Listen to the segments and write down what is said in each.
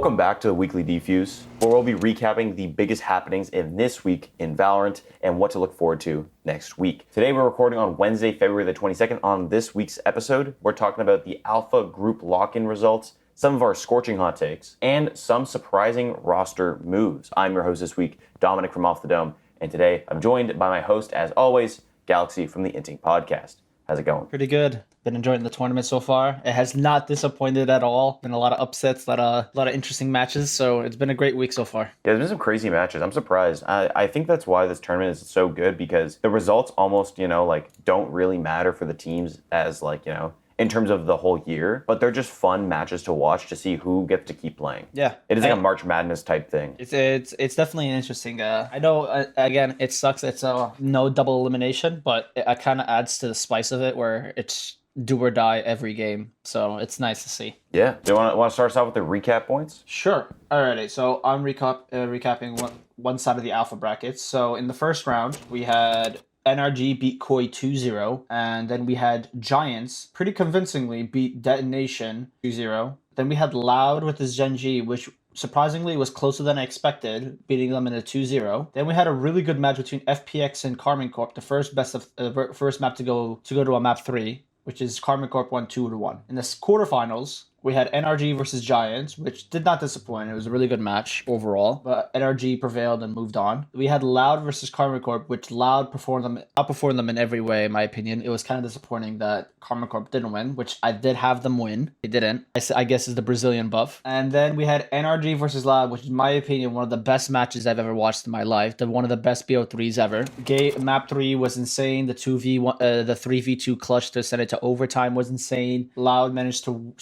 Welcome back to the weekly DEFUSE, where we'll be recapping the biggest happenings in this week in Valorant and what to look forward to next week. Today we're recording on Wednesday, February the 22nd. On this week's episode, we're talking about the Alpha Group lock-in results, some of our scorching hot takes, and some surprising roster moves. I'm your host this week, Domenic from Off the Dome, and today I'm joined by my host, as always, Galaxy from the Inting Podcast. How's it going? Pretty good. Been enjoying the tournament so far. It has not disappointed at all. Been a lot of upsets, a lot of interesting matches. So it's been a great week so far. Yeah, there's been some crazy matches. I'm surprised. I think that's why this tournament is so good, because the results almost, don't really matter for the teams as in terms of the whole year, but they're just fun matches to watch to see who gets to keep playing. Yeah. It is like a March Madness type thing. It's definitely an interesting. I know, again, it sucks. It's no double elimination, but it kind of adds to the spice of it where it's do or die every game. So it's nice to see. Yeah. Do you want to start us off with the recap points? Sure. Alrighty. So I'm recapping one side of the alpha brackets. So in the first round, we had NRG beat Koi 2-0, and then we had Giants pretty convincingly beat Detonation 2-0. Then we had Loud with his Gen G, which surprisingly was closer than I expected, beating them in a 2-0. Then we had a really good match between FPX and Carmen Corp, the first map to go to a map 3, which is Carmen Corp won 2-1. In the quarterfinals, we had NRG versus Giants, which did not disappoint. It was a really good match overall, but NRG prevailed and moved on. We had Loud versus Karma Corp, which Loud outperformed them in every way, in my opinion. It was kind of disappointing that Karma Corp didn't win, which I did have them win. They didn't. I guess is the Brazilian buff. And then we had NRG versus Loud, which in my opinion, one of the best matches I've ever watched in my life. One of the best BO3s ever. Map 3 was insane. The 3v2 clutch to send it to overtime was insane. Loud managed to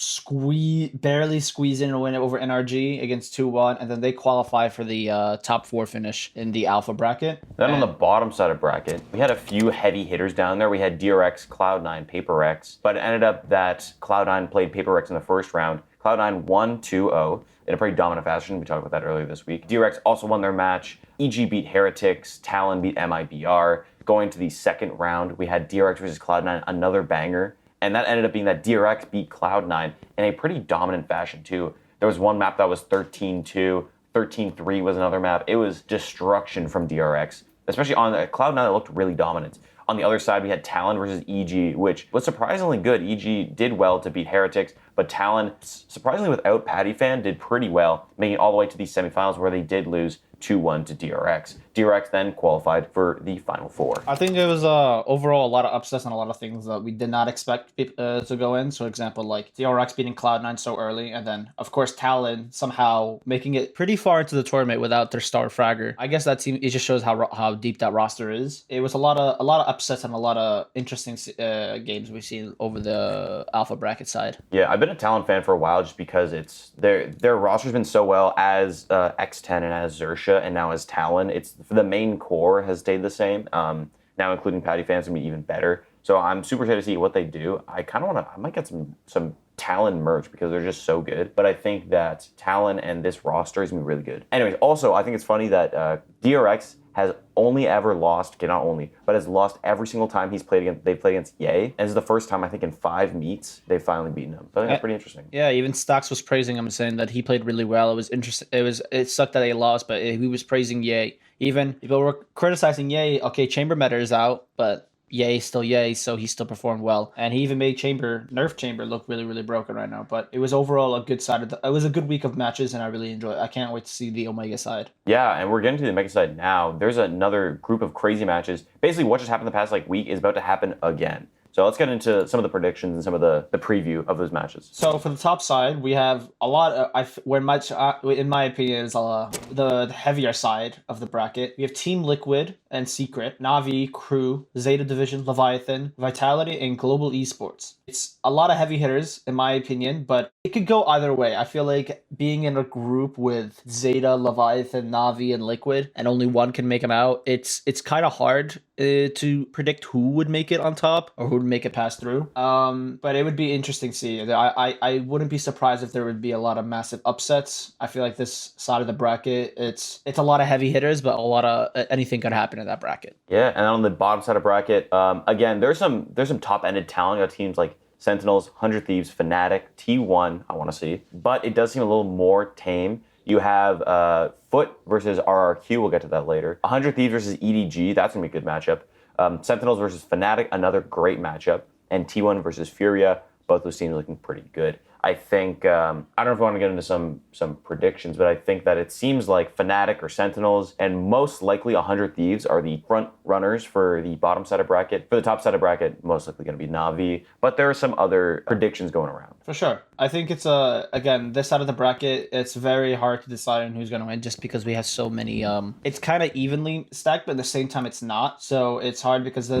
barely squeeze in a win over NRG against 2-1, and then they qualify for the top 4 finish in the alpha bracket. Then on the bottom side of bracket, we had a few heavy hitters down there. We had DRX, Cloud9, PaperX, but it ended up that Cloud9 played PaperX in the first round. Cloud9 won 2-0 in a pretty dominant fashion. We talked about that earlier this week. DRX also won their match. EG beat Heretics. Talon beat MIBR. Going to the second round, we had DRX versus Cloud9, another banger. And that ended up being that DRX beat Cloud9 in a pretty dominant fashion, too. There was one map that was 13-2. 13-3 was another map. It was destruction from DRX, especially on Cloud9 that looked really dominant. On the other side, we had Talon versus EG, which was surprisingly good. EG did well to beat Heretics, but Talon, surprisingly without Patty Fan, did pretty well, making it all the way to the semifinals where they did lose 2-1 to DRX. DRX then qualified for the Final Four. I think it was overall a lot of upsets and a lot of things that we did not expect to go in. So, example, like DRX beating Cloud9 so early, and then, of course, Talon somehow making it pretty far into the tournament without their star fragger. I guess that team, it just shows how deep that roster is. It was a lot of upsets and a lot of interesting games we've seen over the alpha bracket side. Yeah, I've been a Talon fan for a while just because it's their roster's been so well as X10 and as Xerxia and now as Talon. It's the main core has stayed the same. Now including Patty fans gonna be even better. So I'm super excited to see what they do. I might get some Talon merch because they're just so good. But I think that Talon and this roster is gonna be really good. Anyways, also I think it's funny that DRX has only ever lost, but has lost every single time they've played against Ye. And this is the first time I think in 5 meets they've finally beaten him. So I think that's pretty interesting. Yeah, even Stocks was praising him and saying that he played really well. It was interesting. It sucked that they lost, but he was praising Ye. Even people were criticizing Ye. Okay, Chamber Meta is out, but Ye still Ye, so he still performed well. And he even made Nerf Chamber look really, really broken right now. But it was overall a good side it was a good week of matches, and I really enjoyed it. I can't wait to see the Omega side. Yeah, and we're getting to the Omega side now. There's another group of crazy matches. Basically, what just happened the past week is about to happen again. So let's get into some of the predictions and some of the preview of those matches. So for the top side, we have a lot. In my opinion, is the heavier side of the bracket. We have Team Liquid and Secret, Na'Vi, Crew, Zeta Division, Leviathan, Vitality, and Global Esports. It's a lot of heavy hitters, in my opinion, but it could go either way. I feel like being in a group with Zeta, Leviathan, Na'Vi, and Liquid, and only one can make them out, it's kind of hard to predict who would make it on top or who would make it pass through. But it would be interesting to see. I wouldn't be surprised if there would be a lot of massive upsets. I feel like this side of the bracket, it's a lot of heavy hitters, but a lot of anything could happen in that bracket. Yeah, and on the bottom side of bracket, again, there's some top-ended talent on teams like Sentinels, 100 Thieves, Fnatic, T1, I want to see. But it does seem a little more tame. You have Foot versus RRQ, we'll get to that later. 100 Thieves versus EDG, that's going to be a good matchup. Sentinels versus Fnatic, another great matchup. And T1 versus Furia, both those teams looking pretty good. I think, I don't know if I want to get into some predictions, but I think that it seems like Fnatic or Sentinels and most likely 100 Thieves are the front runners for the bottom side of bracket. For the top side of bracket, most likely going to be Na'Vi, but there are some other predictions going around. For sure. I think it's, again, this side of the bracket, it's very hard to decide on who's going to win just because we have so many, it's kind of evenly stacked, but at the same time it's not. So it's hard because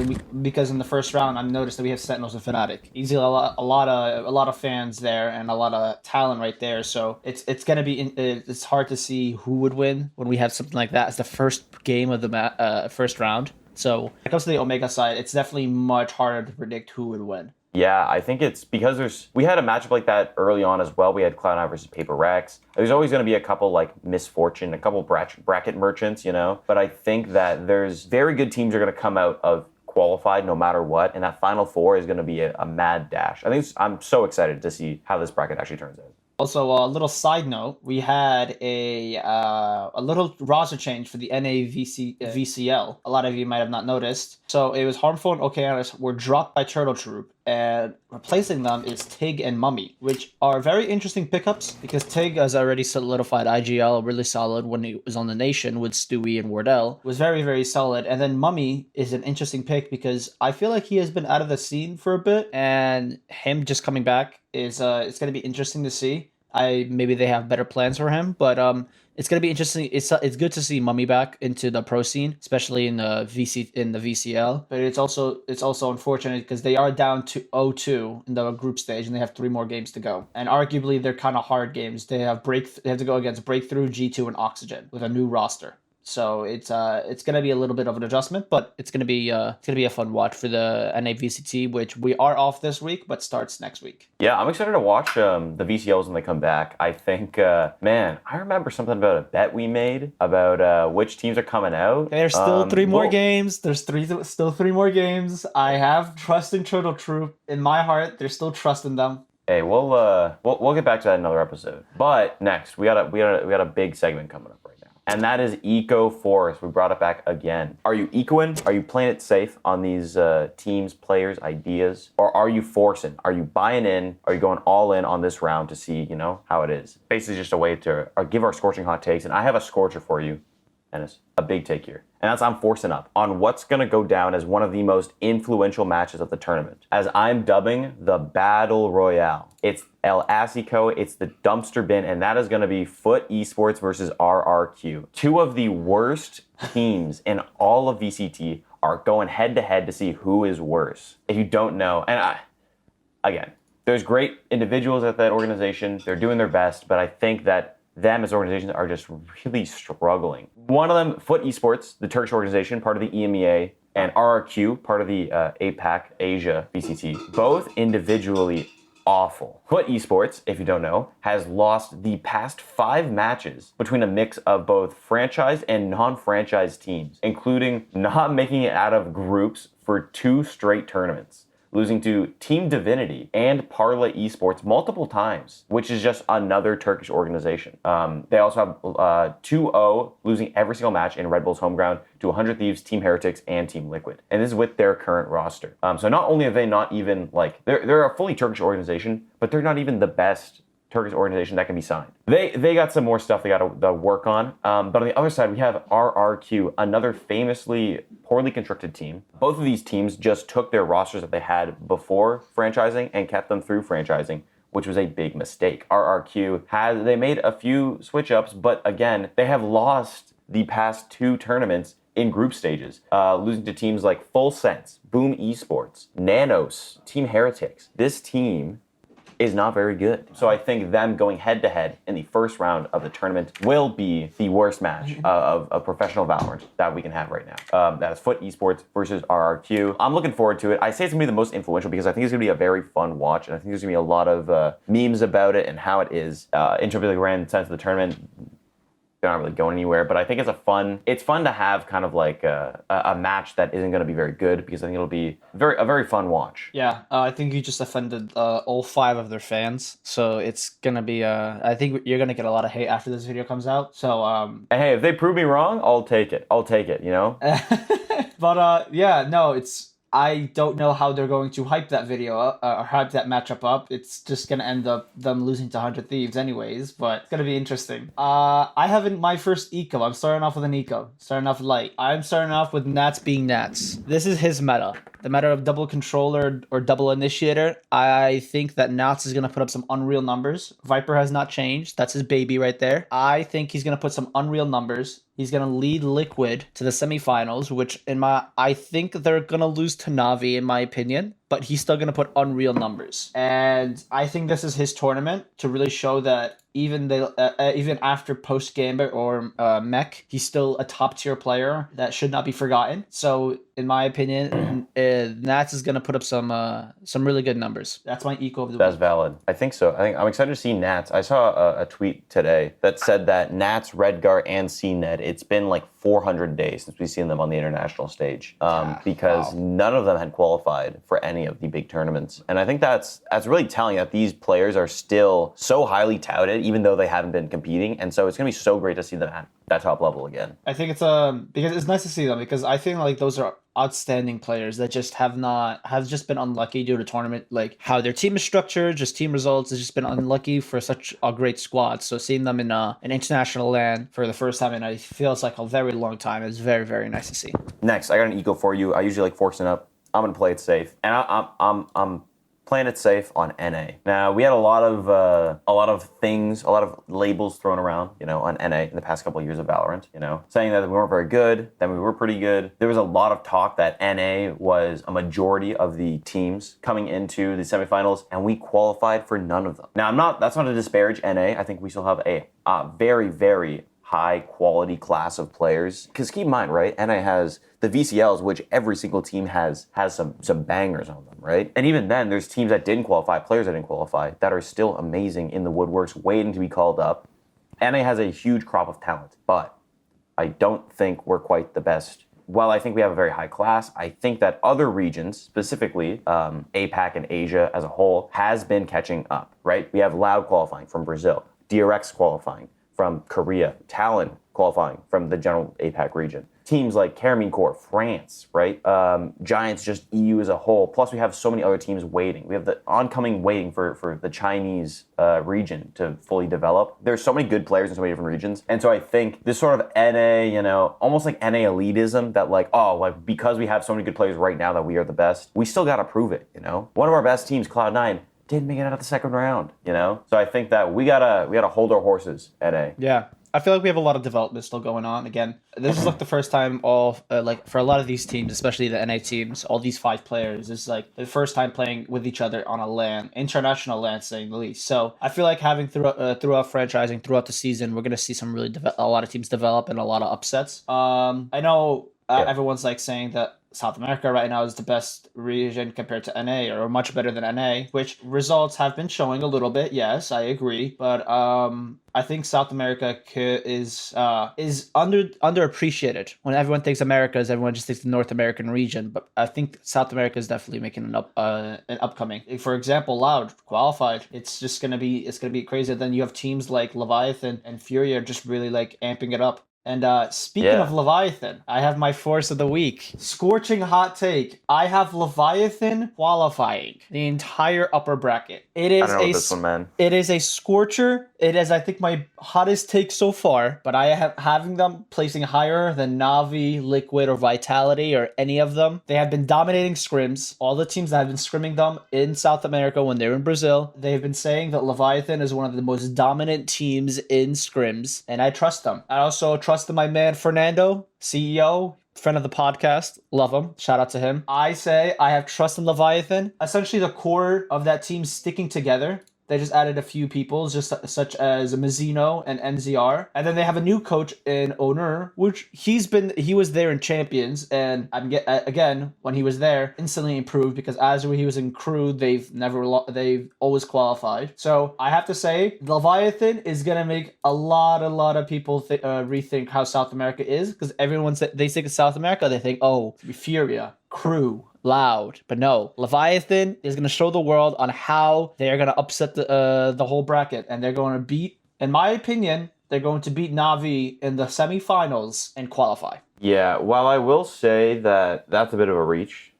because in the first round, I noticed that we have Sentinels and Fnatic. Easily a lot of fans there and a lot of talent right there. So it's going to be, it's hard to see who would win when we have something like that as the first game of the first round. So when it comes to the Omega side, it's definitely much harder to predict who would win. Yeah, I think it's because we had a matchup like that early on as well. We had Cloud9 versus Paper Rex. There's always going to be a couple like misfortune, a couple bracket merchants, you know. But I think that there's very good teams are going to come out of qualified no matter what, and that final four is going to be a mad dash. I'm so excited to see how this bracket actually turns out. Also, a little side note, we had a little roster change for the VCL. A lot of you might have not noticed. So it was Harmful and Okeanos were dropped by Turtle Troop, and replacing them is Tig and Mummy, which are very interesting pickups because Tig has already solidified IGL really solid when he was on the Nation with Stewie and Wardell. Was very, very solid. And then Mummy is an interesting pick because I feel like he has been out of the scene for a bit, and him just coming back is it's going to be interesting to see. Maybe they have better plans for him, but it's going to be interesting. It's good to see Mummy back into the pro scene, especially in the VCL. But it's also unfortunate because they are down to 0-2 in the group stage, and they have 3 more games to go. And arguably, they're kind of hard games. They have to go against Breakthrough, G2, and Oxygen with a new roster. So it's gonna be a little bit of an adjustment, but it's gonna be a fun watch for the NAVCT, which we are off this week, but starts next week. Yeah, I'm excited to watch the VCLs when they come back. I think, man, I remember something about a bet we made about which teams are coming out. There's still 3 more games. There's still 3 more games. I have trust in Turtle Troop in my heart. There's still trust in them. Hey, we'll get back to that in another episode. But next, we got a big segment coming up right now. And that is Eco Forest. We brought it back again. Are you ecoing? Are you playing it safe on these teams, players, ideas? Or are you forcing? Are you buying in? Are you going all in on this round to see, how it is? Basically just a way to give our scorching hot takes. And I have a scorcher for you, Dennis. A big take here. And that's I'm forcing up on what's going to go down as one of the most influential matches of the tournament. As I'm dubbing the Battle Royale. It's El Asico, it's the dumpster bin, and that is going to be Foot Esports versus RRQ. 2 of the worst teams in all of VCT are going head-to-head to see who is worse. If you don't know, and again, there's great individuals at that organization. They're doing their best, but I think that them as organizations are just really struggling. One of them, Foot Esports, the Turkish organization, part of the EMEA, and RRQ, part of the APAC, Asia, VCT, both individually awful. Foot Esports, if you don't know, has lost the past 5 matches between a mix of both franchise and non-franchise teams, including not making it out of groups for 2 straight tournaments, losing to Team Divinity and Parla Esports multiple times, which is just another Turkish organization. They also have 2-0, losing every single match in Red Bull's home ground to 100 Thieves, Team Heretics, and Team Liquid. And this is with their current roster. So not only are they not even, they're a fully Turkish organization, but they're not even the best Turkish organization that can be signed. They got some more stuff they got to work on. But on the other side, we have RRQ, another famously poorly constructed team. Both of these teams just took their rosters that they had before franchising and kept them through franchising, which was a big mistake. RRQ they made a few switch ups, but again, they have lost the past 2 tournaments in group stages, losing to teams like Full Sense, Boom Esports, Nanos, Team Heretics. This team is not very good. So I think them going head-to-head in the first round of the tournament will be the worst match of professional Valorant that we can have right now. That is Foot Esports versus RRQ. I'm looking forward to it. I say it's going to be the most influential because I think it's going to be a very fun watch, and I think there's going to be a lot of memes about it and how it is. In terms of the grand sense of the tournament, they're not really going anywhere. But I think it's fun to have kind of like a match that isn't going to be very good, because I think it'll be a very fun watch. Yeah, I think you just offended all 5 of their fans, so it's gonna be. I think you're gonna get a lot of hate after this video comes out. So And hey, if they prove me wrong, I'll take it. You know. But yeah, no, it's. I don't know how they're going to hype that video up, or hype that matchup up. It's just gonna end up them losing to 100 Thieves anyways, but it's gonna be interesting. I have my first eco. I'm starting off with an eco. Starting off light. I'm starting off with Nats being Nats. This is his meta. The meta of double controller or double initiator. I think that Nats is gonna put up some unreal numbers. Viper has not changed. That's his baby right there. I think he's gonna put some unreal numbers. He's going to lead Liquid to the semifinals, which I think they're going to lose to Na'Vi in my opinion, but he's still going to put unreal numbers. And I think this is his tournament to really show that even after post Gambit or Mech, he's still a top tier player that should not be forgotten. So in my opinion, Nats is going to put up some really good numbers. That's my eco of the week. That's valid. I think so. I'm excited to see Nats. I saw a tweet today that said that Nats, Redgar, and CNED, it's been like 400 days since we've seen them on the international stage, because none of them had qualified for any of the big tournaments. And I think that's really telling that these players are still so highly touted, even though they haven't been competing. And so it's going to be so great to see them at that top level again. I think it's because it's nice to see them, because I think like those are outstanding players that just have just been unlucky due to tournament, like how their team is structured, just team results has just been unlucky for such a great squad. So seeing them in an international LAN for the first time, and it feels like a very long time, is very, very nice to see. Next, I got an eco for you. I usually like forcing up. I'm gonna play it safe, and I'm playing it safe on NA. Now, we had a lot of things, a lot of labels thrown around, on NA in the past couple of years of Valorant, saying that we weren't very good, then we were pretty good. There was a lot of talk that NA was a majority of the teams coming into the semifinals, and we qualified for none of them. Now, that's not to disparage NA. I think we still have a very, very high quality class of players. Because keep in mind, right, NA has the VCLs, which every single team has some bangers on them, right? And even then, there's teams that didn't qualify, players that didn't qualify, that are still amazing in the woodworks, waiting to be called up. NA has a huge crop of talent, but I don't think we're quite the best. While I think we have a very high class, I think that other regions, specifically APAC and Asia as a whole, has been catching up, right? We have Loud qualifying from Brazil, DRX qualifying from Korea, Talon qualifying from the general APAC region. Teams like Caramine Corps, France, right? Giants, just EU as a whole. Plus, we have so many other teams waiting. We have the oncoming waiting for the Chinese region to fully develop. There's so many good players in so many different regions. And so I think this sort of NA, almost like NA elitism that because we have so many good players right now that we are the best, we still got to prove it, One of our best teams, Cloud9, didn't make it out of the second round, So I think that we gotta hold our horses, NA. Yeah. I feel like we have a lot of development still going on. Again, this is like the first time for a lot of these teams, especially the NA teams, all these 5 players, this is like the first time playing with each other on a LAN, international LAN, saying the least. So I feel like having throughout franchising, throughout the season, we're going to see some really a lot of teams develop and a lot of upsets. I know everyone's like saying that South America right now is the best region compared to NA, or much better than NA, which results have been showing a little bit. Yes, I agree, but I think South America is underappreciated. When everyone thinks Americas, everyone just thinks the North American region, but I think South America is definitely making an upcoming. For example, Loud qualified. It's gonna be crazy. Then you have teams like Leviathan and Fury are just really like amping it up. And speaking of Leviathan, I have my force of the week. Scorching hot take. I have Leviathan qualifying the entire upper bracket. It is I don't know this one, man. It is a scorcher. It is, I think, my hottest take so far. But I have having them placing higher than Na'Vi, Liquid, or Vitality, or any of them. They have been dominating scrims. All the teams that have been scrimming them in South America when they're in Brazil, they have been saying that Leviathan is one of the most dominant teams in scrims, and I trust them. I also trust my man Fernando, CEO, friend of the podcast. Love him. Shout out to him. I say I have trust in Leviathan. Essentially, the core of that team sticking together They just added a few people, just such as Mazzino and NZR, and then they have a new coach in Owner, which he was there in Champions, and again when he was there, instantly improved because as he was in Crew, they've always qualified. So I have to say, Leviathan is gonna make a lot of people rethink how South America is, because they think of South America, they think, oh, Furia, Crew, Loud. But no, Leviathan is going to show the world on how they're going to upset the whole bracket, and they're going to beat, in my opinion, they're going to beat Na'Vi in the semifinals and qualify. Yeah, while I will say that that's a bit of a reach,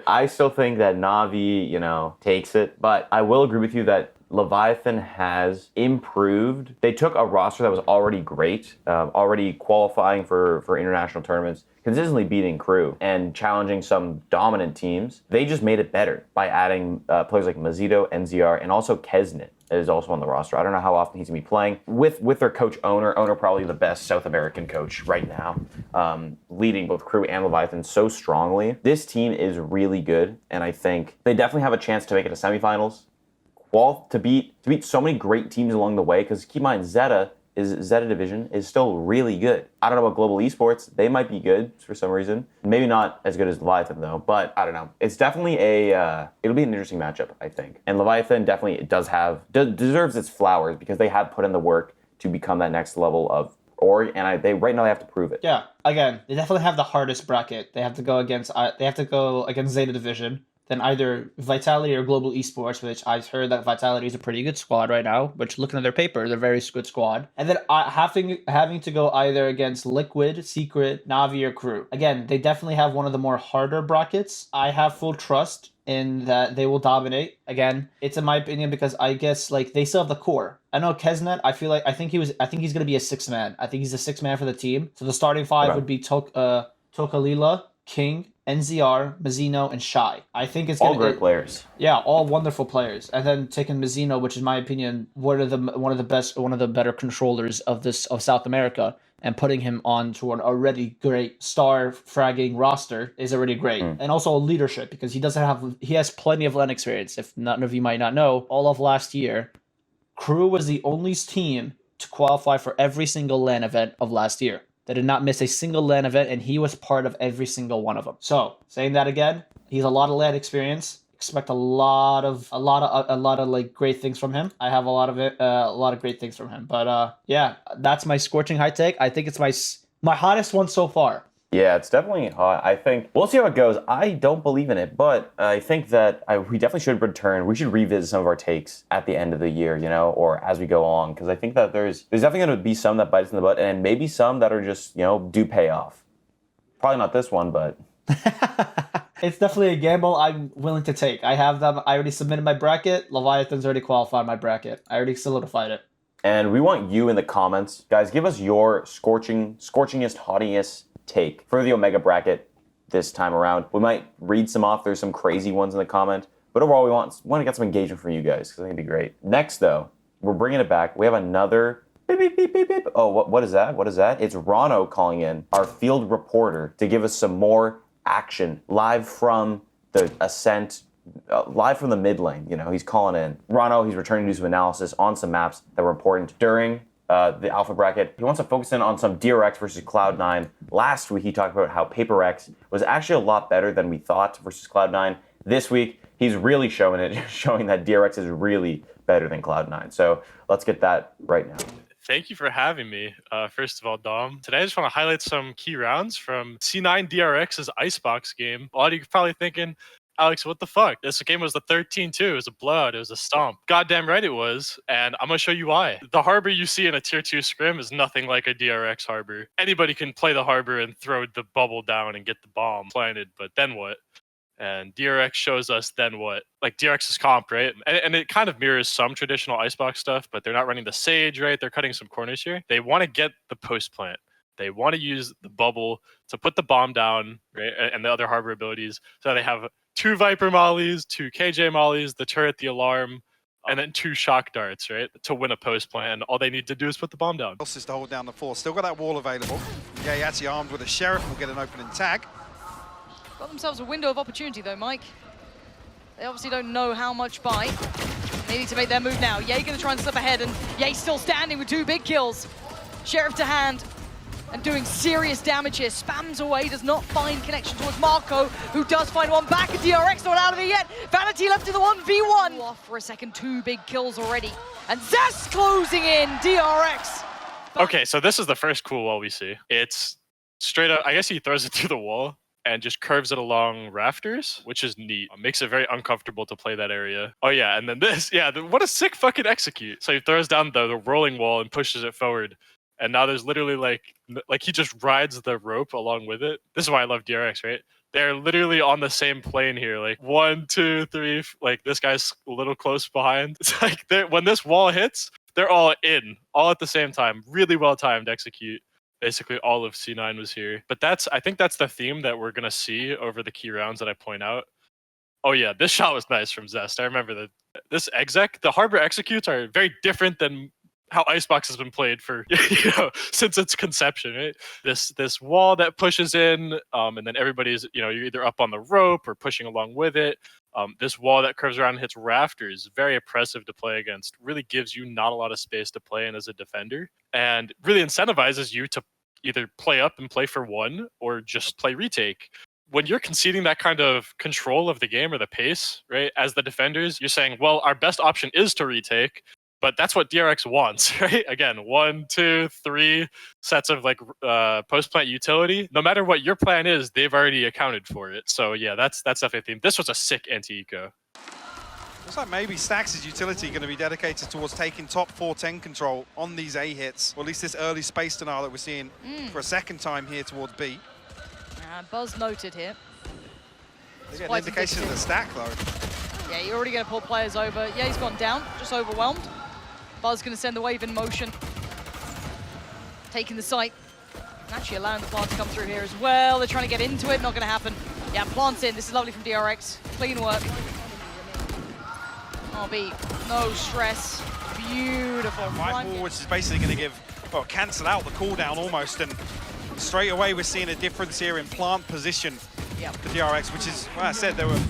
I still think that Na'Vi, takes it. But I will agree with you that Leviathan has improved. They took a roster that was already great, already qualifying for international tournaments, consistently beating Crew and challenging some dominant teams. They just made it better by adding players like Mazzito, NZR, and also Kesnit is also on the roster. I don't know how often he's going to be playing. With their coach, Owner probably the best South American coach right now, leading both Crew and Leviathan so strongly. This team is really good, and I think they definitely have a chance to make it to semifinals. To beat so many great teams along the way, because keep in mind, Zeta Division is still really good. I don't know about Global Esports. They might be good for some reason. Maybe not as good as Leviathan, though. But I don't know. It's definitely it'll be an interesting matchup, I think. And Leviathan definitely deserves its flowers because they have put in the work to become that next level of org, and right now they have to prove it. Yeah. Again, they definitely have the hardest bracket. They have to go against Zeta Division. Then either Vitality or Global Esports, which I've heard that Vitality is a pretty good squad right now, which looking at their paper, they're a very good squad. And then having to go either against Liquid, Secret, Na'Vi, or Crew. Again, they definitely have one of the more harder brackets. I have full trust in that they will dominate. Again, it's in my opinion because I guess they still have the core. I know Kesnet, I think he's gonna be a 6-man. I think he's a 6-man for the team. So the starting five would be Tokalila, King, NZR, Mazzino, and Shy. I think it's all great players. Yeah, all wonderful players. And then taking Mazzino, which is in my opinion one of the better controllers of South America, and putting him onto an already great star fragging roster is already great. And also leadership, because he has plenty of LAN experience. If none of you might not know, all of last year, Crew was the only team to qualify for every single LAN event of last year. They did not miss a single LAN event, and he was part of every single one of them. So, saying that again, he's a lot of LAN experience. Expect a lot of great things from him. I have a lot of great things from him. But yeah, that's my scorching high take. I think it's my hottest one so far. Yeah, it's definitely hot. I think we'll see how it goes. I don't believe in it, but I think that we definitely should return. We should revisit some of our takes at the end of the year, or as we go along, because I think that there's definitely going to be some that bites in the butt, and maybe some that are just do pay off. Probably not this one, but it's definitely a gamble I'm willing to take. I have them. I already submitted my bracket. Leviathan's already qualified my bracket. I already solidified it. And we want you in the comments, guys. Give us your scorchingest, hottiest take for the Omega bracket this time around. We might read some off. There's some crazy ones in the comment, but overall we want to get some engagement from you guys because I think it'd be great. Next though, we're bringing it back. We have another beep, beep, beep, beep, beep. Oh, what is that? What is that? It's Rano calling in, our field reporter, to give us some more action live from the Ascent, live from the mid lane. He's calling in. Rano, he's returning to do some analysis on some maps that were important during the alpha bracket. He wants to focus in on some DRX versus Cloud9. Last week, he talked about how PaperX was actually a lot better than we thought versus Cloud9. This week, he's really showing that DRX is really better than Cloud9. So let's get that right now. Thank you for having me. First of all, Dom. Today, I just want to highlight some key rounds from C9 DRX's Icebox game. A lot of you are probably thinking, Alex, what the fuck? This game was the 13-2. It was a blowout. It was a stomp. Goddamn right it was. And I'm going to show you why. The harbor you see in a tier 2 scrim is nothing like a DRX harbor. Anybody can play the harbor and throw the bubble down and get the bomb planted, but then what? And DRX shows us then what. Like DRX's comp, right? And it kind of mirrors some traditional Icebox stuff, but they're not running the Sage, right? They're cutting some corners here. They want to get the post plant. They want to use the bubble to put the bomb down, right? And the other harbor abilities. So they have 2 Viper mollies, 2 KJ mollies, the turret, the alarm, and then 2 shock darts, right? To win a post plan. All they need to do is put the bomb down. Else is to hold down the 4. Still got that wall available. Yeah, Yati armed with a Sheriff will get an opening tag. Got themselves a window of opportunity though, Mike. They obviously don't know how much bite. Needing to make their move now. Ye gonna try and slip ahead, and Ye still standing with 2 big kills. Sheriff to hand, and doing serious damage here. Spams away, does not find connection towards Marco, who does find one back, and DRX not out of it yet. Vanity left to the 1v1. Off for a second, 2 big kills already. And Zest closing in, DRX. Okay, so this is the first cool wall we see. It's straight up, I guess he throws it through the wall and just curves it along rafters, which is neat. Makes it very uncomfortable to play that area. Oh yeah, and then this, yeah, what a sick fucking execute. So he throws down the rolling wall and pushes it forward. And now there's literally like he just rides the rope along with it. This is why I love DRX, right? They're literally on the same plane here. Like 1, 2, 3, like this guy's a little close behind. It's like when this wall hits, they're all in, all at the same time. Really well timed execute. Basically all of C9 was here. But I think that's the theme that we're gonna see over the key rounds that I point out. Oh yeah, this shot was nice from Zest. I remember that. This exec, the Harbor executes are very different than how Icebox has been played for since its conception, right? This wall that pushes in, and then everybody's you're either up on the rope or pushing along with it. This wall that curves around and hits rafters, very oppressive to play against. Really gives you not a lot of space to play in as a defender, and really incentivizes you to either play up and play for one or just play retake. When you're conceding that kind of control of the game or the pace, right? As the defenders, you're saying, well, our best option is to retake. But that's what DRX wants, right? Again, 1, 2, 3 sets of like post-plant utility. No matter what your plan is, they've already accounted for it. So yeah, that's definitely a theme. This was a sick anti-eco. Looks like maybe Stax' utility going to be dedicated towards taking top 410 control on these A hits, or at least this early space denial that we're seeing for a second time here towards B. Buzz noted here. They get an indication of the stack though. Yeah, you're already going to pull players over. Yeah, he's gone down, just overwhelmed. Buzz going to send the wave in motion. Taking the site. Actually allowing the plant to come through here as well. They're trying to get into it, not going to happen. Yeah, plants in. This is lovely from DRX. Clean work. RB, no stress. Beautiful. Right ball, which is basically going to give, well, cancel out the cooldown almost. And straight away, we're seeing a difference here in plant position for DRX, which is, well, I said, they were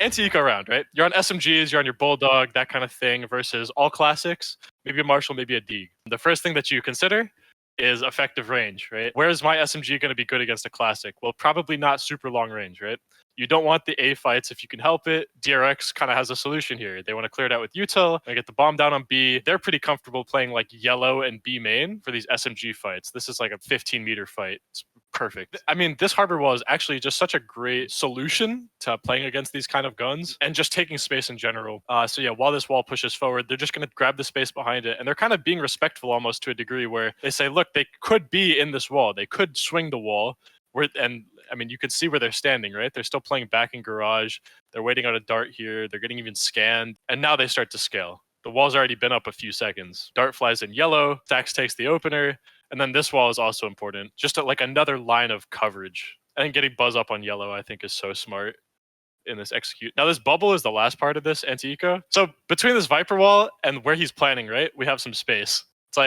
anti-eco round, right? You're on SMGs, you're on your Bulldog, that kind of thing, versus all classics, maybe a Marshall, maybe a Deeg. The first thing that you consider is effective range, right? Where is my SMG going to be good against a classic? Well, probably not super long range, right? You don't want the A fights if you can help it. DRX kind of has a solution here. They want to clear it out with util and get the bomb down on B. They're pretty comfortable playing like yellow and B main for these SMG fights. This is like a 15-meter fight. It's perfect. I mean, this harbor wall is actually just such a great solution to playing against these kind of guns and just taking space in general. So yeah, while this wall pushes forward, they're just going to grab the space behind it. And they're kind of being respectful almost to a degree where they say, look, they could be in this wall. They could swing the wall. And I mean, you can see where they're standing, right? They're still playing back in garage. They're waiting out a dart here. They're getting even scanned. And now they start to scale. The wall's already been up a few seconds. Dart flies in yellow. Stax takes the opener. And then this wall is also important. Just like another line of coverage. I think getting Buzz up on yellow, I think, is so smart in this execute. Now, this bubble is the last part of this anti-eco. So between this Viper wall and where he's planning, right, we have some space. It's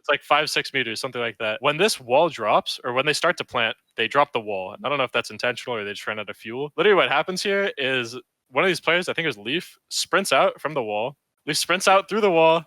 like 5-6 meters, something like that. When this wall drops, or when they start to plant, they drop the wall. I don't know if that's intentional or they just ran out of fuel. Literally what happens here is one of these players, I think it was Leaf, sprints out from the wall. Leaf sprints out through the wall.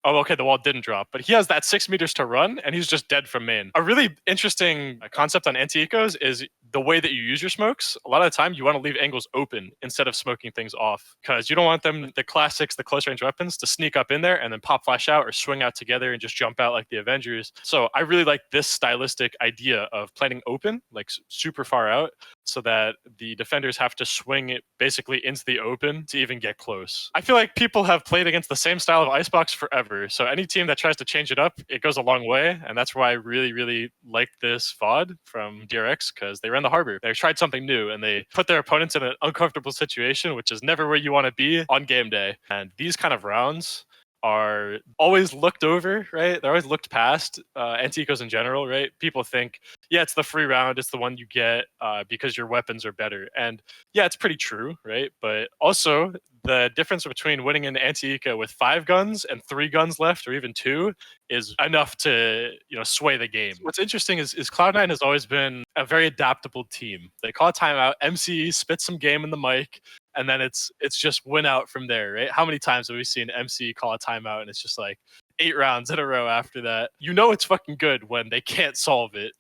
Oh, okay, the wall didn't drop, but he has that 6 meters to run, and he's just dead from main. A really interesting concept on anti-ecos is the way that you use your smokes. A lot of the time, you want to leave angles open instead of smoking things off, because you don't want them, the classics, the close-range weapons, to sneak up in there and then pop flash out or swing out together and just jump out like the Avengers. So I really like this stylistic idea of planning open, like super far out, so that the defenders have to swing it basically into the open to even get close. I feel like people have played against the same style of Icebox forever. So any team that tries to change it up, it goes a long way. And that's why I really, really like this VOD from DRX, because they ran the harbor. They tried something new and they put their opponents in an uncomfortable situation, which is never where you want to be on game day. And these kind of rounds are always looked over, right? They're always looked past, anti-ecos in general, right? People think, yeah, it's the free round, it's the one you get because your weapons are better. And yeah, it's pretty true, right? But also, the difference between winning an anti-eco with 5 guns and 3 guns left, or even 2, is enough to sway the game. What's interesting is Cloud9 has always been a very adaptable team. They call a timeout, MC spits some game in the mic, and then it's just win out from there, right? How many times have we seen MC call a timeout and it's just like 8 rounds in a row after that? It's fucking good when they can't solve it.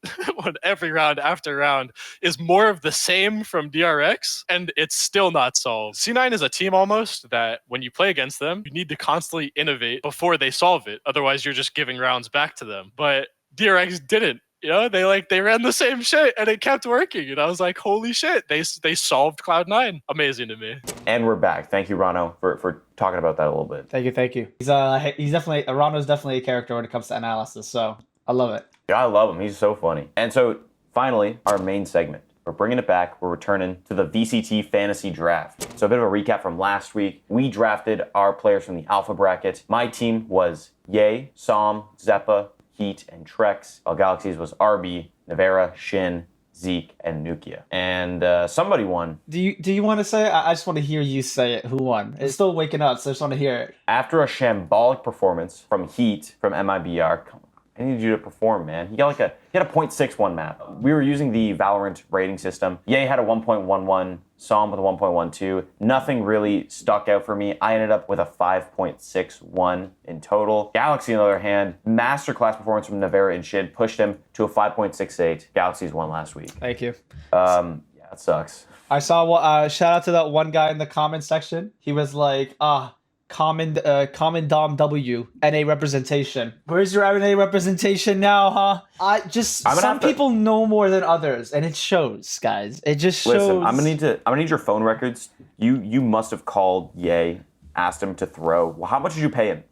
When every round after round is more of the same from DRX and it's still not solved. C9 is a team almost that when you play against them, you need to constantly innovate before they solve it. Otherwise, you're just giving rounds back to them. But DRX didn't. They ran the same shit and it kept working. And I was like, holy shit, they solved Cloud9. Amazing to me. And we're back. Thank you, Rano, for talking about that a little bit. Thank you. He's definitely Rano's definitely a character when it comes to analysis. So I love it. Yeah, I love him. He's so funny. And so finally, our main segment. We're bringing it back. We're returning to the VCT Fantasy Draft. So a bit of a recap from last week. We drafted our players from the Alpha bracket. My team was Ye, Som, Zeppa, Heat, and Trex. While Galaxy's was RB, Nevera, Shin, Zeke, and Nukia. And somebody won. Do you want to say it? I just want to hear you say it. Who won? It's still waking up, so I just want to hear it. After a shambolic performance from Heat, from MIBR, I need you to perform, man. He had a 0.61 map. We were using the Valorant rating system. Ye had a 1.11, Som with a 1.12. Nothing really stuck out for me. I ended up with a 5.61 in total. Galaxy, on the other hand, masterclass performance from Nevera and Shin pushed him to a 5.68. Galaxy's won last week. Thank you. Yeah, it sucks. I saw shout out to that one guy in the comment section. He was like, common Dom W, NA representation. Where's your NA representation now, huh? Some people know more than others, and it shows, guys. It just shows. Listen, I'm gonna need your phone records. You must have called Ye, asked him to throw. Well, how much did you pay him?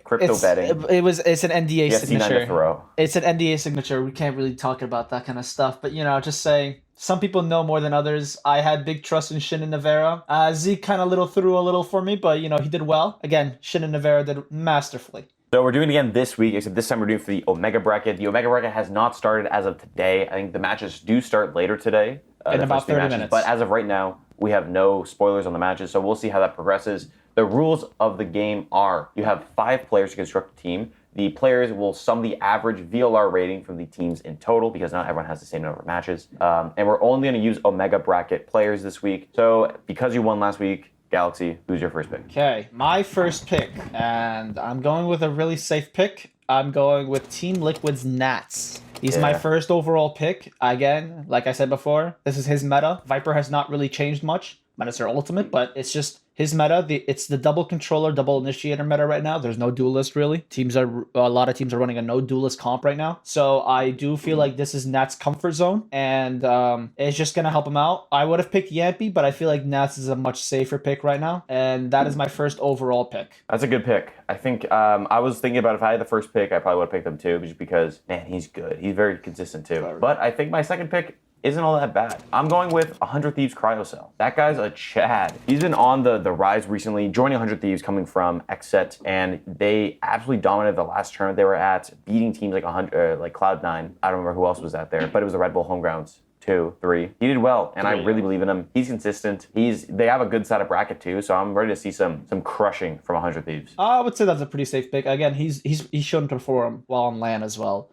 Crypto betting. It's an NDA signature. To throw. It's an NDA signature. We can't really talk about that kind of stuff. But just saying, some people know more than others. I had big trust in Shin and Nevera. Zeke kind of threw a little for me, but he did well. Again, Shin and Nevera did masterfully. So we're doing it again this week, except this time we're doing it for the Omega bracket. The Omega bracket has not started as of today. I think the matches do start later today. In about 30 minutes. But as of right now, we have no spoilers on the matches, so we'll see how that progresses. The rules of the game are you have 5 players to construct a team. The players will sum the average VLR rating from the teams in total because not everyone has the same number of matches. And we're only going to use Omega bracket players this week. So because you won last week, Galaxy, who's your first pick? Okay, my first pick, and I'm going with a really safe pick. I'm going with Team Liquid's Nats. He's my first overall pick. Again, like I said before, this is his meta. Viper has not really changed much. Minus their ultimate, but it's just his meta. It's the double controller, double initiator meta right now. There's no duelist really. A lot of teams are running a no duelist comp right now. So I do feel like this is Nat's comfort zone, and it's just gonna help him out. I would have picked Yampy, but I feel like Nats is a much safer pick right now, and that is my first overall pick. That's a good pick. I think I was thinking about if I had the first pick, I probably would have picked him too, just because man, he's good. He's very consistent too. But I think my second pick isn't all that bad. I'm going with 100 Thieves Cryocell. That guy's a Chad. He's been on the rise recently, joining 100 Thieves, coming from Xset, and they absolutely dominated the last tournament they were at, beating teams like Cloud9. I don't remember who else was out there, but it was the Red Bull Homegrounds. 2, 3. He did well, and I really believe in him. He's consistent. They have a good side of bracket too, so I'm ready to see some crushing from 100 Thieves. I would say that's a pretty safe pick. Again, he's shown to perform well on LAN as well.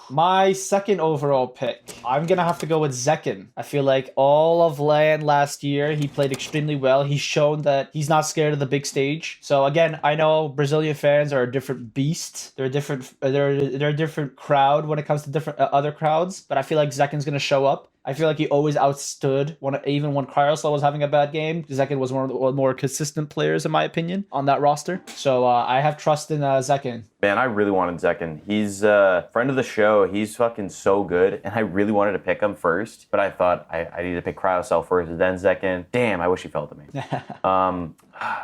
My second overall pick, I'm gonna have to go with Zekin. I feel like all of LAN last year, he played extremely well. He's shown that he's not scared of the big stage. So again, I know Brazilian fans are a different beast. They're a different crowd when it comes to different other crowds, but I feel like Zekin's gonna show up. I feel like he always outstood even when Cryosol was having a bad game. Zekin was one of the more consistent players, in my opinion, on that roster. So I have trust in Zekin. Man, I really wanted Zekin. He's a friend of the show. He's fucking so good, and I really wanted to pick him first, but I thought I needed to pick Cryosol first, then Zekin. Damn, I wish he fell to me.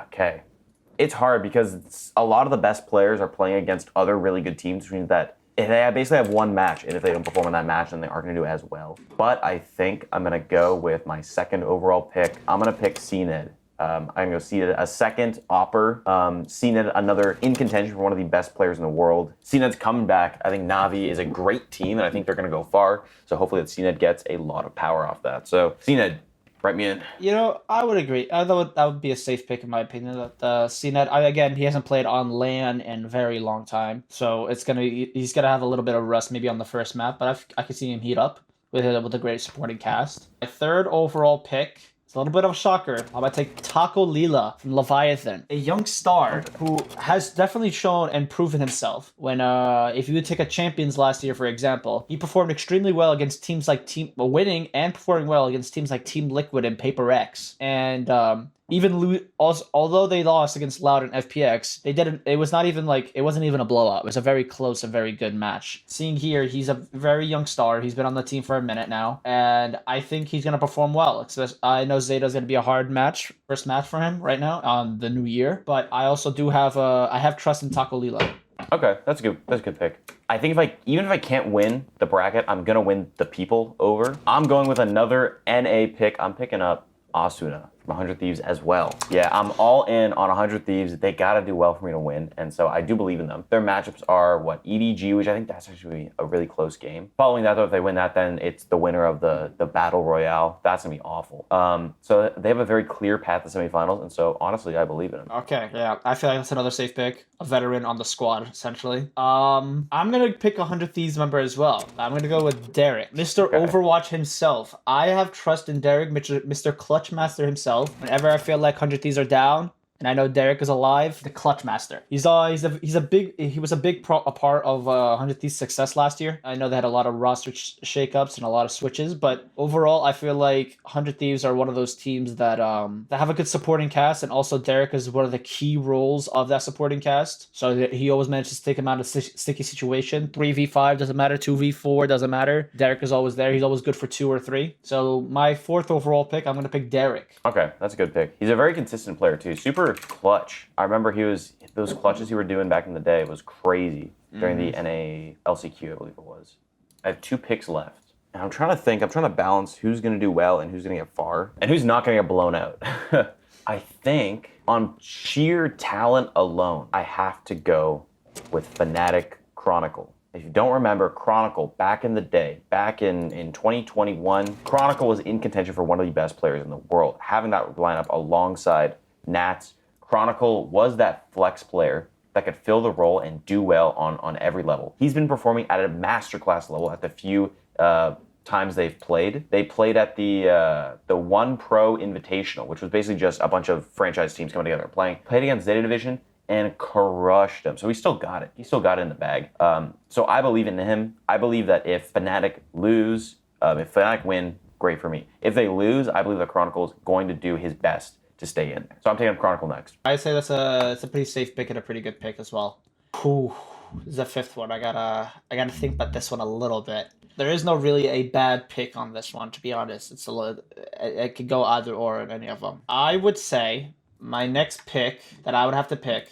Okay. It's hard because a lot of the best players are playing against other really good teams, which means that they basically have one match, and if they don't perform in that match, then they aren't going to do as well. But I think I'm going to go with my second overall pick. I'm going to pick CNED. I'm going to go CNED, a second Opper. CNED, another in contention for one of the best players in the world. CNED's coming back. I think Na'Vi is a great team, and I think they're going to go far. So hopefully that CNED gets a lot of power off that. So CNED, Write me in. You know, I would agree. That would be a safe pick in my opinion. That CNET, again, he hasn't played on LAN in a very long time, so he's gonna have a little bit of rust maybe on the first map, but I can see him heat up with a great supporting cast. My third overall pick. It's a little bit of a shocker. I'm about to take Taco Lila from Leviathan, a young star who has definitely shown and proven himself. When if you would take a Champions last year, for example, he performed extremely well against teams like winning and performing well against teams like Team Liquid and Paper X. And although they lost against Loud and FPX, they didn't. It wasn't even a blowout. It was a very close and very good match. Seeing here, he's a very young star. He's been on the team for a minute now, and I think he's gonna perform well. I know Zeta's gonna be a hard first match for him right now on the new year, but I also do have I have trust in Taco Lila. Okay, that's a good pick. I think even if I can't win the bracket, I'm gonna win the people over. I'm going with another NA pick. I'm picking up Asuna from 100 Thieves as well. Yeah, I'm all in on 100 Thieves. They gotta do well for me to win, and so I do believe in them. Their matchups are EDG, which I think that's actually a really close game. Following that, though, if they win that, then it's the winner of the Battle Royale. That's gonna be awful. So they have a very clear path to semifinals, and so honestly, I believe in them. Okay, yeah, I feel like that's another safe pick. A veteran on the squad, essentially. I'm gonna pick a 100 Thieves member as well. I'm gonna go with Derek, Mr. Okay. Overwatch himself. I have trust in Derek, Mr. Clutch Master himself. Whenever I feel like 100 Thieves are down, and I know Derek is alive, the Clutch Master. He was a big part of 100 Thieves' success last year. I know they had a lot of roster shakeups and a lot of switches, but overall, I feel like 100 Thieves are one of those teams that have a good supporting cast, and also Derek is one of the key roles of that supporting cast. So he always manages to take him out of a sticky situation. 3v5 doesn't matter, 2v4 doesn't matter. Derek is always there. He's always good for 2 or 3. So my fourth overall pick, I'm gonna pick Derek. Okay, that's a good pick. He's a very consistent player too. Super clutch. I remember those clutches he were doing back in the day was crazy during the NA LCQ, I believe it was. I have 2 picks left. And I'm trying to balance who's going to do well and who's going to get far and who's not going to get blown out. I think on sheer talent alone, I have to go with Fnatic Chronicle. If you don't remember, Chronicle, back in the day, back in 2021, Chronicle was in contention for one of the best players in the world. Having that lineup alongside Nats, Chronicle was that flex player that could fill the role and do well on every level. He's been performing at a masterclass level at the few times they've played. They played at the One Pro Invitational, which was basically just a bunch of franchise teams coming together and playing. Played against Zeta Division and crushed them. So he still got it. He still got it in the bag. So I believe in him. I believe that if Fnatic if Fnatic win, great for me. If they lose, I believe that Chronicle is going to do his best to stay in there. So I'm taking Chronicle next. I'd say that's a pretty safe pick and a pretty good pick as well. Whew, this is the fifth one. I gotta think about this one a little bit. There is no really a bad pick on this one, to be honest. It could go either or in any of them. I would say my next pick that I would have to pick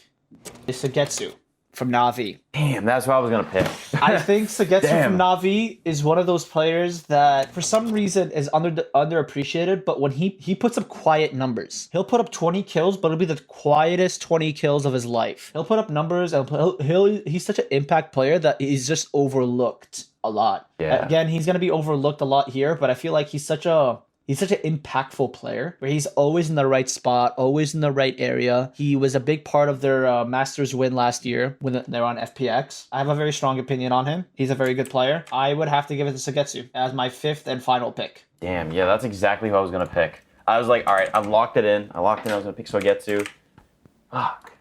is Sugetsu from Na'Vi. Damn, that's what I was gonna pick. I think Sugetsu from Na'Vi is one of those players that for some reason is underappreciated, but when he puts up quiet numbers, he'll put up 20 kills, but it'll be the quietest 20 kills of his life. He'll put up numbers and he's such an impact player that he's just overlooked a lot. Yeah. Again, he's gonna be overlooked a lot here, but I feel like he's such an impactful player where he's always in the right spot, always in the right area. He was a big part of their Masters win last year when they were on FPX. I have a very strong opinion on him. He's a very good player. I would have to give it to Sugetsu as my fifth and final pick. Damn, yeah, that's exactly who I was going to pick. I was like, all right, I locked in. I was going to pick Sugetsu. Fuck.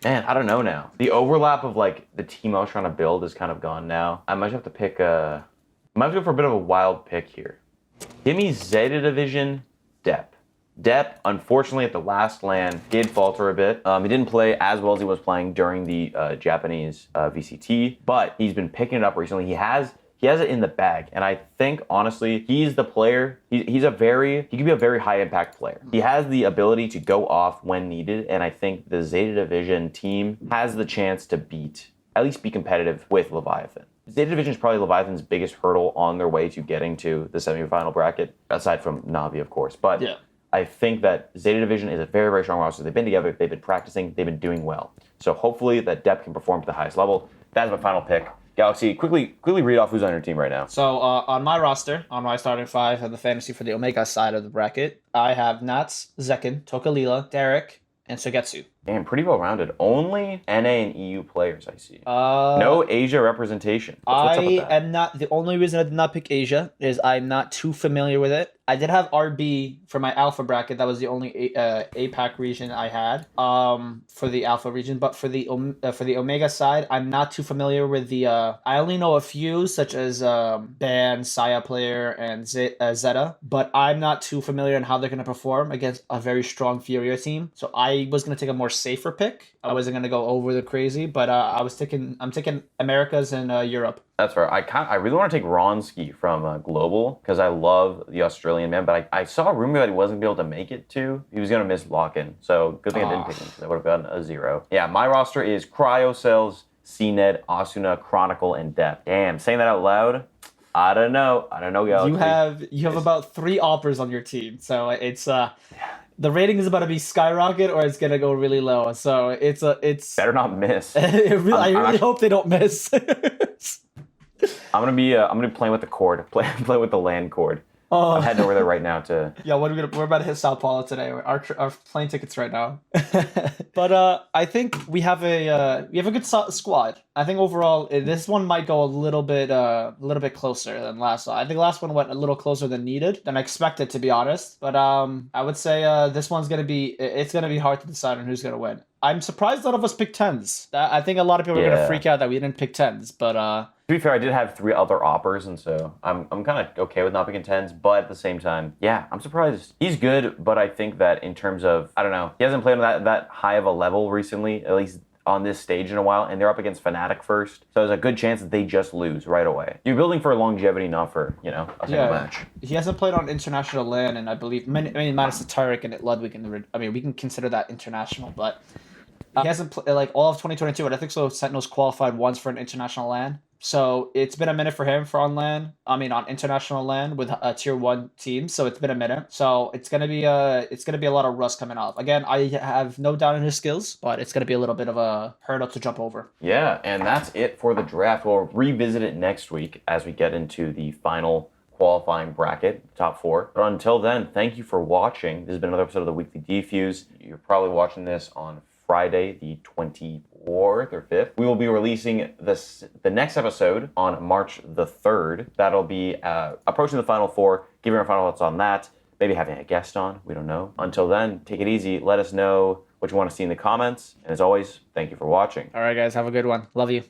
Man, I don't know now. The overlap of like the team I was trying to build is kind of gone now. I might have to pick I might have to go for a bit of a wild pick here. Give me Zeta Division, Depp. Depp, unfortunately, at the last LAN, did falter a bit. He didn't play as well as he was playing during the Japanese VCT, but he's been picking it up recently. He has it in the bag, and I think, honestly, he's the player. He could be a very high-impact player. He has the ability to go off when needed, and I think the Zeta Division team has the chance to at least be competitive with Leviathan. Zeta Division is probably Leviathan's biggest hurdle on their way to getting to the semifinal bracket, aside from Na'Vi, of course. But yeah. I think that Zeta Division is a very, very strong roster. They've been together, they've been practicing, they've been doing well. So hopefully that Depp can perform to the highest level. That is my final pick. Galaxy, quickly read off who's on your team right now. So on my roster, on my starting five of the fantasy for the Omega side of the bracket, I have Nats, Zekin, Tokalila, Derek, and Sugetsu. Damn, pretty well rounded. Only NA and EU players I see. Uh, No Asia representation. What's up with that? am not. The only reason I did not pick Asia is I'm not too familiar with it. I did have RB for my alpha bracket. That was the only APAC region I had for the alpha region. But for the Omega side, I'm not too familiar with the. I only know a few, such as Ban, Saya Player, and Zeta. But I'm not too familiar on how they're going to perform against a very strong Furia team. So I was going to take a more safer pick. I wasn't going to go over the crazy, but I'm taking Americas and Europe. That's fair. I really want to take Ronsky from Global because I love the Australian man, but I saw a rumor that he wasn't going to be able to make it too. He was going to miss lock-in, so good thing I didn't pick him because I would have gotten a 0. Yeah, my roster is Cryocells, CNED, Asuna, Chronicle, and Depth. Damn, saying that out loud, I don't know, Galaxy. You have about 3 offers on your team, so it's the rating is about to be skyrocket or it's gonna go really low. So it's Better not miss. I really hope they don't miss. I'm gonna be playing with the cord, play with the land cord. I'm heading over there right now to. Yeah, we're about to hit Sao Paulo today. Our plane tickets right now. But I think we have a good squad. I think overall this one might go a little bit closer than last one. I think last one went a little closer than needed than expected, to be honest. But I would say this one's gonna be hard to decide on who's gonna win. I'm surprised none of us picked 10s. I think a lot of people are gonna freak out that we didn't pick 10s, but To be fair, I did have 3 other oppers, and so I'm kind of okay with not picking 10s, but at the same time, yeah, I'm surprised. He's good, but I think that in terms of, I don't know, he hasn't played on that high of a level recently, at least on this stage in a while, and they're up against Fnatic first, so there's a good chance that they just lose right away. You're building for longevity, not for, a single match. He hasn't played on international LAN, and I believe, minus the Tarek and Ludwig, we can consider that international, but he hasn't played all of 2022, and I think so Sentinel's qualified once for an international LAN. So it's been a minute for him on international LAN with a tier 1 team. So it's been a minute. So it's gonna be a lot of rust coming off. Again, I have no doubt in his skills, but it's gonna be a little bit of a hurdle to jump over. Yeah, and that's it for the draft. We'll revisit it next week as we get into the final qualifying bracket, top 4. But until then, thank you for watching. This has been another episode of the Weekly Defuse. You're probably watching this on Friday, the 24th or 5th. We will be releasing the next episode on March the 3rd. That'll be approaching the Final 4, giving our final thoughts on that, maybe having a guest on, we don't know. Until then, take it easy. Let us know what you want to see in the comments. And as always, thank you for watching. All right, guys, have a good one. Love you.